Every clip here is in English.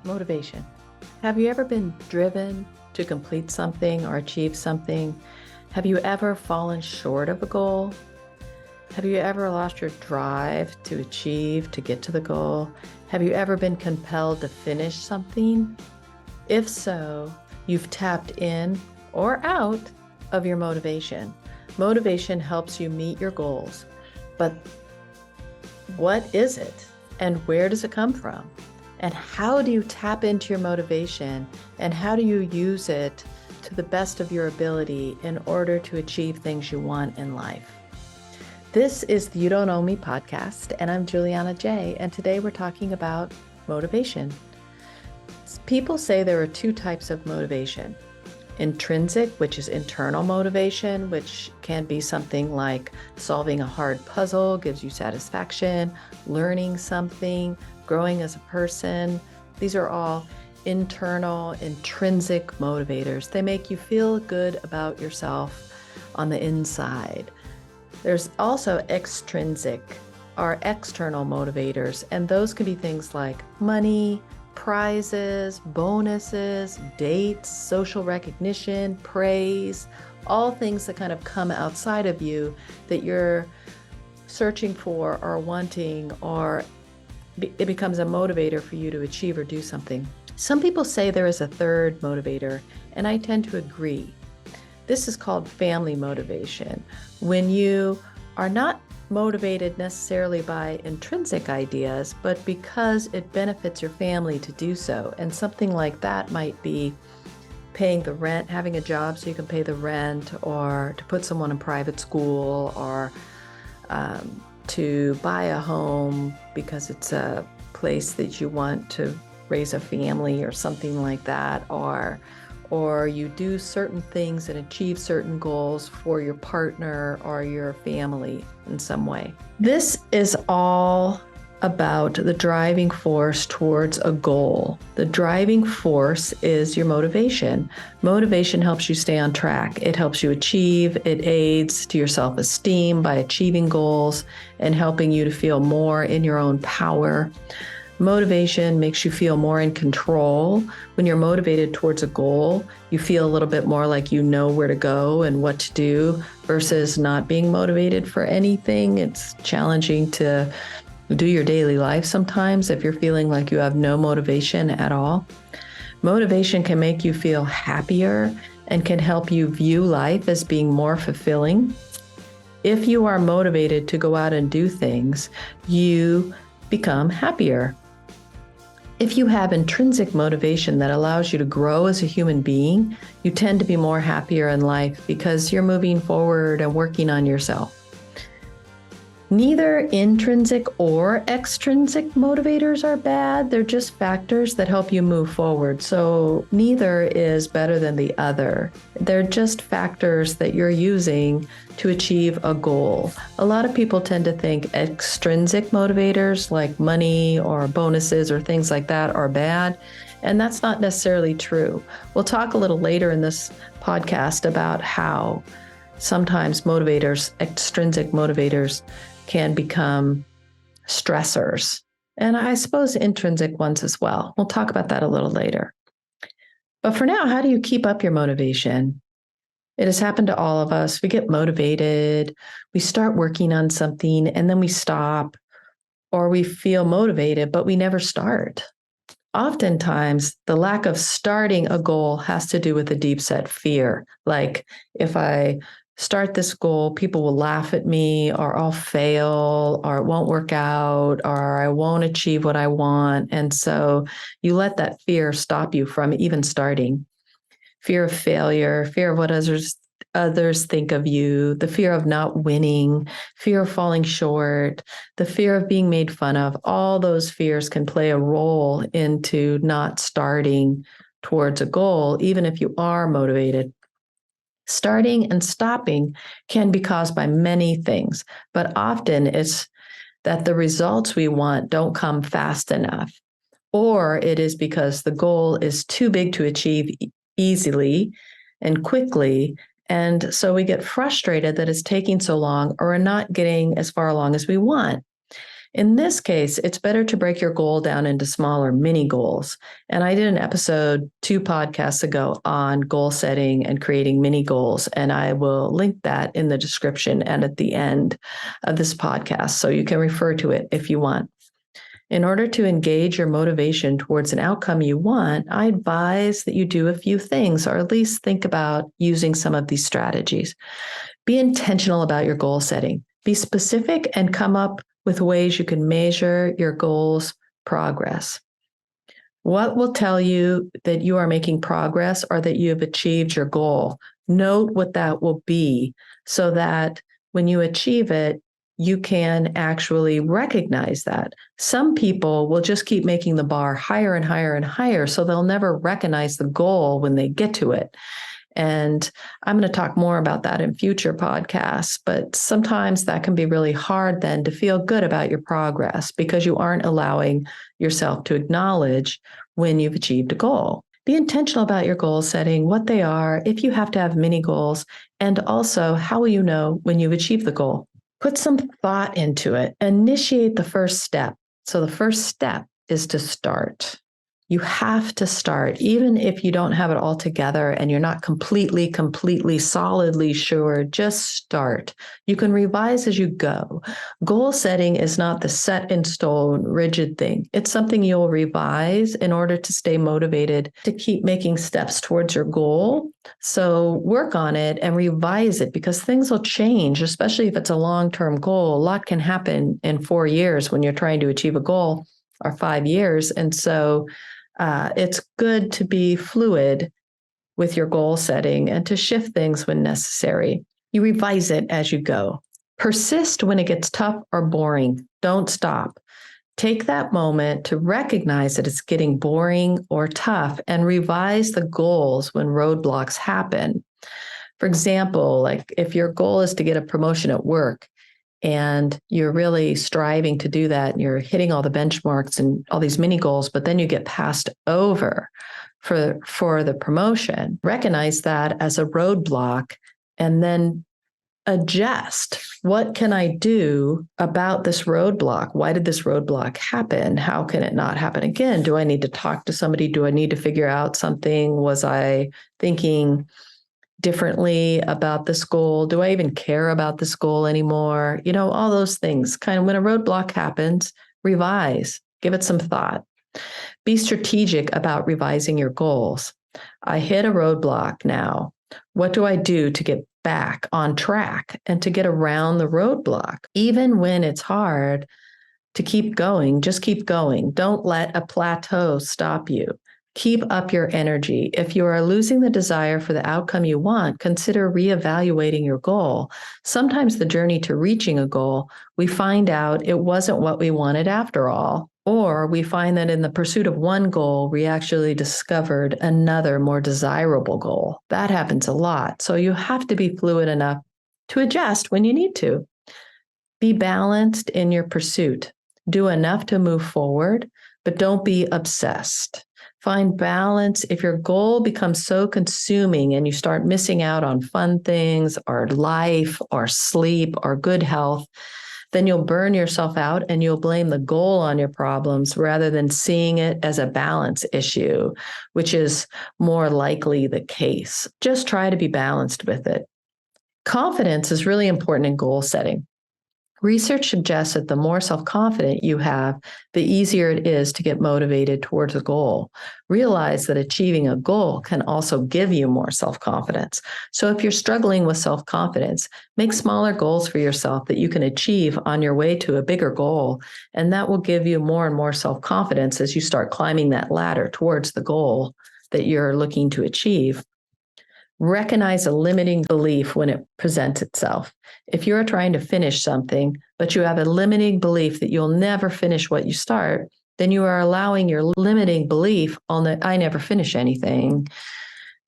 Motivation. Have you ever been driven to complete something or achieve something? Have you ever fallen short of a goal? Have you ever lost your drive to achieve, to get to the goal? Have you ever been compelled to finish something? If so, you've tapped in or out of your motivation. Motivation helps you meet your goals, but what is it and where does it come from? And how do you tap into your motivation and how do you use it to the best of your ability in order to achieve things you want in life? This is the You Don't Know Me podcast, and I'm Juliana J. And today we're talking about motivation. People say there are two types of motivation. Intrinsic, which is internal motivation, which can be something like solving a hard puzzle gives you satisfaction, learning something, growing as a person. These are all internal, intrinsic motivators. They make you feel good about yourself on the inside. There's also extrinsic or external motivators, and those can be things like money, prizes, bonuses, dates, social recognition, praise, all things that kind of come outside of you that you're searching for or wanting, or it becomes a motivator for you to achieve or do something. Some people say there is a third motivator, and I tend to agree. This is called family motivation. When you are not motivated necessarily by intrinsic ideas, but because it benefits your family to do so. And something like that might be paying the rent, having a job so you can pay the rent, or to put someone in private school, or to buy a home because it's a place that you want to raise a family or something like that, or you do certain things and achieve certain goals for your partner or your family in some way. This is all about the driving force towards a goal. The driving force is your motivation. Motivation helps you stay on track. It helps you achieve. It aids to your self-esteem by achieving goals and helping you to feel more in your own power. Motivation makes you feel more in control. When you're motivated towards a goal, you feel a little bit more like you know where to go and what to do versus not being motivated for anything. It's challenging to do your daily life sometimes if you're feeling like you have no motivation at all. Motivation can make you feel happier and can help you view life as being more fulfilling. If you are motivated to go out and do things, you become happier. If you have intrinsic motivation that allows you to grow as a human being, you tend to be more happier in life because you're moving forward and working on yourself. Neither intrinsic or extrinsic motivators are bad. They're just factors that help you move forward. So neither is better than the other. They're just factors that you're using to achieve a goal. A lot of people tend to think extrinsic motivators like money or bonuses or things like that are bad. And that's not necessarily true. We'll talk a little later in this podcast about how sometimes motivators, extrinsic motivators, can become stressors. And I suppose intrinsic ones as well. We'll talk about that a little later. But for now, how do you keep up your motivation? It has happened to all of us. We get motivated, we start working on something, and then we stop, or we feel motivated, but we never start. Oftentimes, the lack of starting a goal has to do with a deep set fear. Like, if I start this goal, people will laugh at me, or I'll fail, or it won't work out, or I won't achieve what I want. And so you let that fear stop you from even starting. Fear of failure, fear of what others think of you, the fear of not winning, fear of falling short, the fear of being made fun of. All those fears can play a role into not starting towards a goal, even if you are motivated. Starting and stopping can be caused by many things, but often it's that the results we want don't come fast enough, or it is because the goal is too big to achieve easily and quickly, and so we get frustrated that it's taking so long or are not getting as far along as we want. In this case, it's better to break your goal down into smaller mini goals. And I did an episode 2 podcasts ago on goal setting and creating mini goals. And I will link that in the description and at the end of this podcast. So you can refer to it if you want. In order to engage your motivation towards an outcome you want, I advise that you do a few things, or at least think about using some of these strategies. Be intentional about your goal setting. Be specific and come up with ways you can measure your goals' progress. What will tell you that you are making progress or that you have achieved your goal? Note what that will be so that when you achieve it, you can actually recognize that. Some people will just keep making the bar higher and higher and higher, so they'll never recognize the goal when they get to it. And I'm going to talk more about that in future podcasts, but sometimes that can be really hard then to feel good about your progress because you aren't allowing yourself to acknowledge when you've achieved a goal. Be intentional about your goal setting, what they are, if you have to have mini goals, and also how will you know when you've achieved the goal. Put some thought into it. Initiate the first step. So the first step is to start. You have to start, even if you don't have it all together and you're not completely, solidly sure, just start. You can revise as you go. Goal setting is not the set in stone, rigid thing. It's something you'll revise in order to stay motivated to keep making steps towards your goal. So work on it and revise it because things will change, especially if it's a long-term goal. A lot can happen in 4 years when you're trying to achieve a goal, or 5 years. And so it's good to be fluid with your goal setting and to shift things when necessary. You revise it as you go. Persist when it gets tough or boring. Don't stop. Take that moment to recognize that it's getting boring or tough and revise the goals when roadblocks happen. For example, like if your goal is to get a promotion at work, and you're really striving to do that, and you're hitting all the benchmarks and all these mini goals, but then you get passed over for the promotion. Recognize that as a roadblock and then adjust. What can I do about this roadblock? Why did this roadblock happen? How can it not happen again? Do I need to talk to somebody? Do I need to figure out something? Was I thinking differently about this goal? Do I even care about this goal anymore? You know, all those things. Kind of when a roadblock happens, revise, give it some thought. Be strategic about revising your goals. I hit a roadblock now. What do I do to get back on track and to get around the roadblock? Even when it's hard to keep going, just keep going. Don't let a plateau stop you. Keep up your energy. If you are losing the desire for the outcome you want, consider reevaluating your goal. Sometimes the journey to reaching a goal, we find out it wasn't what we wanted after all, or we find that in the pursuit of one goal, we actually discovered another more desirable goal. That happens a lot. So you have to be fluid enough to adjust when you need to. Be balanced in your pursuit. Do enough to move forward, but don't be obsessed. Find balance. If your goal becomes so consuming and you start missing out on fun things or life or sleep or good health, then you'll burn yourself out and you'll blame the goal on your problems rather than seeing it as a balance issue, which is more likely the case. Just try to be balanced with it. Confidence is really important in goal setting. Research suggests that the more self-confident you have, the easier it is to get motivated towards a goal. Realize that achieving a goal can also give you more self-confidence. So if you're struggling with self-confidence, make smaller goals for yourself that you can achieve on your way to a bigger goal, and that will give you more and more self-confidence as you start climbing that ladder towards the goal that you're looking to achieve. Recognize a limiting belief when it presents itself. If you're trying to finish something, but you have a limiting belief that you'll never finish what you start, then you are allowing your limiting belief on the I never finish anything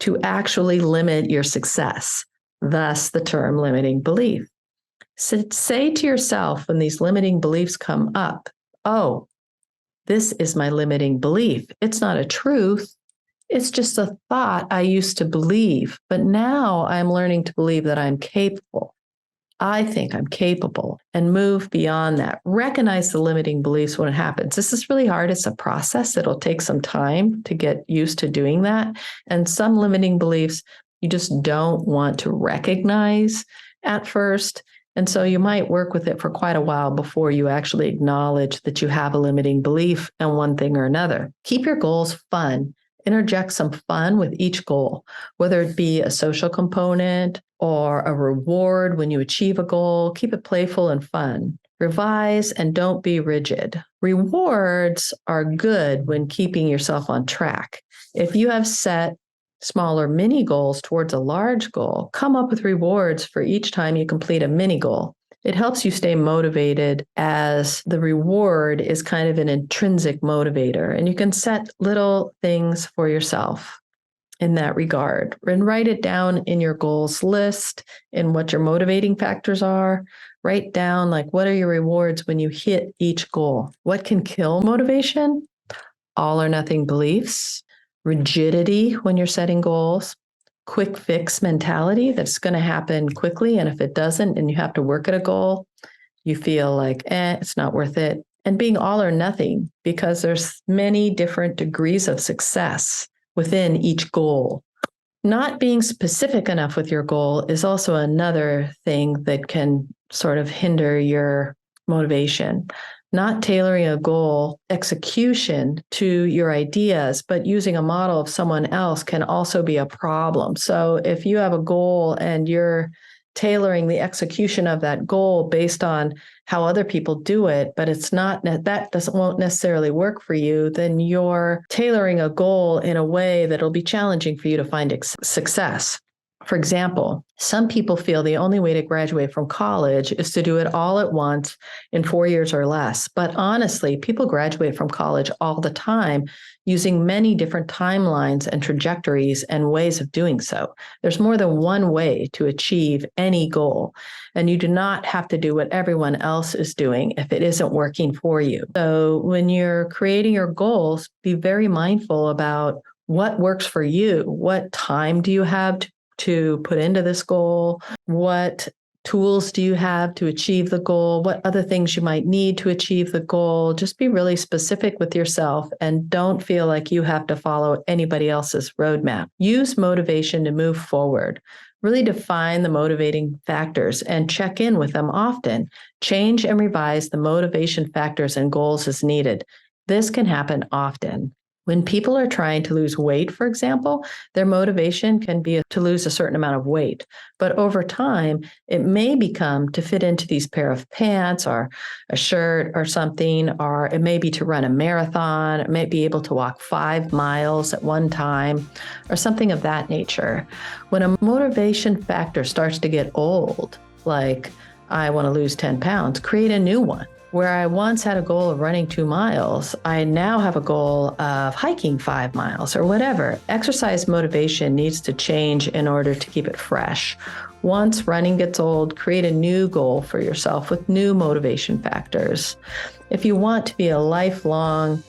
to actually limit your success, thus the term limiting belief. So say to yourself when these limiting beliefs come up, oh, this is my limiting belief. It's not a truth. It's just a thought I used to believe, but now I'm learning to believe that I'm capable. I think I'm capable, and move beyond that. Recognize the limiting beliefs when it happens. This is really hard. It's a process. It'll take some time to get used to doing that. And some limiting beliefs you just don't want to recognize at first. And so you might work with it for quite a while before you actually acknowledge that you have a limiting belief in one thing or another. Keep your goals fun. Interject some fun with each goal, whether it be a social component or a reward when you achieve a goal. Keep it playful and fun. Revise and don't be rigid. Rewards are good when keeping yourself on track. If you have set smaller mini goals towards a large goal, come up with rewards for each time you complete a mini goal. It helps you stay motivated, as the reward is kind of an intrinsic motivator, and you can set little things for yourself in that regard and write it down in your goals list and what your motivating factors are. Write down, like, what are your rewards when you hit each goal? What can kill motivation? All or nothing beliefs, rigidity when you're setting goals, quick fix mentality that's going to happen quickly. And if it doesn't, and you have to work at a goal, you feel like, it's not worth it. And being all or nothing, because there's many different degrees of success within each goal. Not being specific enough with your goal is also another thing that can sort of hinder your motivation. Not tailoring a goal execution to your ideas, but using a model of someone else can also be a problem. So if you have a goal and you're tailoring the execution of that goal based on how other people do it, but it's not, won't necessarily work for you, then you're tailoring a goal in a way that'll be challenging for you to find success. For example, some people feel the only way to graduate from college is to do it all at once in 4 years or less. But honestly, people graduate from college all the time using many different timelines and trajectories and ways of doing so. There's more than one way to achieve any goal, and you do not have to do what everyone else is doing if it isn't working for you. So when you're creating your goals, be very mindful about what works for you. What time do you have to put into this goal? What tools do you have to achieve the goal? What other things you might need to achieve the goal? Just be really specific with yourself and don't feel like you have to follow anybody else's roadmap. Use motivation to move forward. Really define the motivating factors and check in with them often. Change and revise the motivation factors and goals as needed. This can happen often. When people are trying to lose weight, for example, their motivation can be to lose a certain amount of weight. But over time, it may become to fit into these pair of pants or a shirt or something, or it may be to run a marathon, it may be able to walk 5 miles at one time, or something of that nature. When a motivation factor starts to get old, like I want to lose 10 pounds, create a new one. Where I once had a goal of running 2 miles, I now have a goal of hiking 5 miles or whatever. Exercise motivation needs to change in order to keep it fresh. Once running gets old, create a new goal for yourself with new motivation factors. If you want to be a lifelong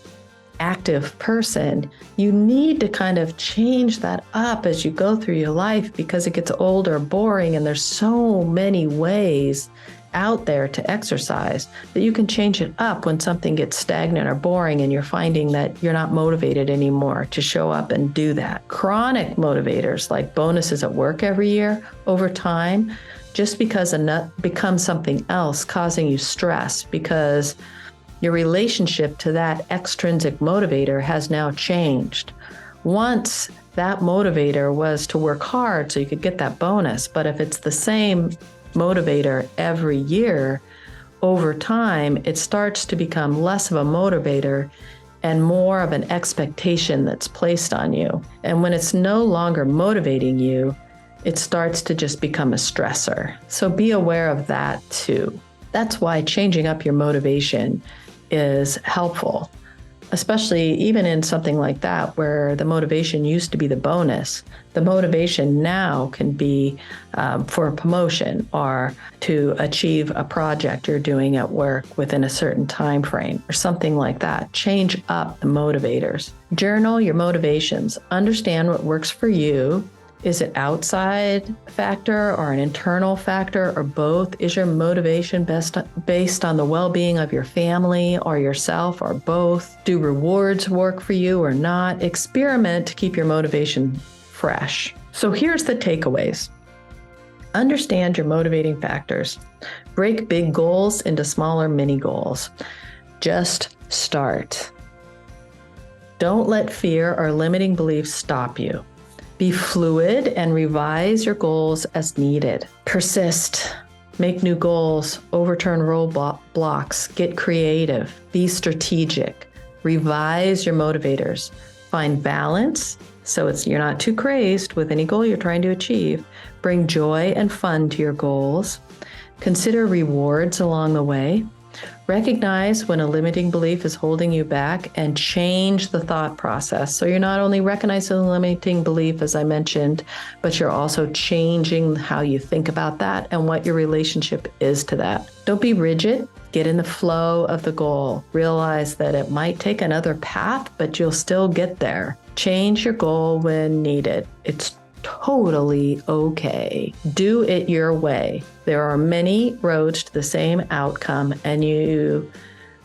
active person, you need to kind of change that up as you go through your life, because it gets old or boring and there's so many ways out there to exercise that you can change it up when something gets stagnant or boring and you're finding that you're not motivated anymore to show up and do that. Chronic motivators like bonuses at work every year, over time, just because a nut becomes something else causing you stress because your relationship to that extrinsic motivator has now changed. Once that motivator was to work hard so you could get that bonus, but if it's the same motivator every year, over time, it starts to become less of a motivator and more of an expectation that's placed on you. And when it's no longer motivating you, it starts to just become a stressor. So be aware of that too. That's why changing up your motivation is helpful, especially even in something like that where the motivation used to be the bonus. The motivation now can be for a promotion or to achieve a project you're doing at work within a certain time frame or something like that. Change up the motivators. Journal your motivations. Understand what works for you Is it outside factor or an internal factor or both? Is your motivation based on the well-being of your family or yourself or both? Do rewards work for you or not? Experiment to keep your motivation fresh. So here's the takeaways. Understand your motivating factors. Break big goals into smaller mini goals. Just start. Don't let fear or limiting beliefs stop you. Be fluid and revise your goals as needed. Persist. Make new goals. Overturn roadblocks. Get creative. Be strategic. Revise your motivators. Find balance so you're not too crazed with any goal you're trying to achieve. Bring joy and fun to your goals. Consider rewards along the way. Recognize when a limiting belief is holding you back and change the thought process. So you're not only recognizing the limiting belief, as I mentioned, but you're also changing how you think about that and what your relationship is to that. Don't be rigid. Get in the flow of the goal. Realize that it might take another path, but you'll still get there. Change your goal when needed. It's totally okay. Do it your way. There are many roads to the same outcome, and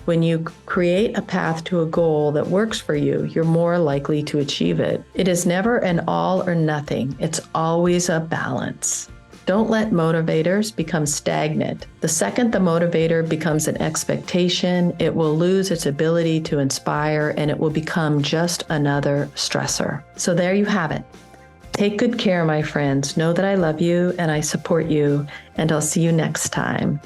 when you create a path to a goal that works for you, you're more likely to achieve it. It is never an all or nothing. It's always a balance. Don't let motivators become stagnant. The second the motivator becomes an expectation, it will lose its ability to inspire and it will become just another stressor. So there you have it. Take good care, my friends. Know that I love you and I support you, and I'll see you next time.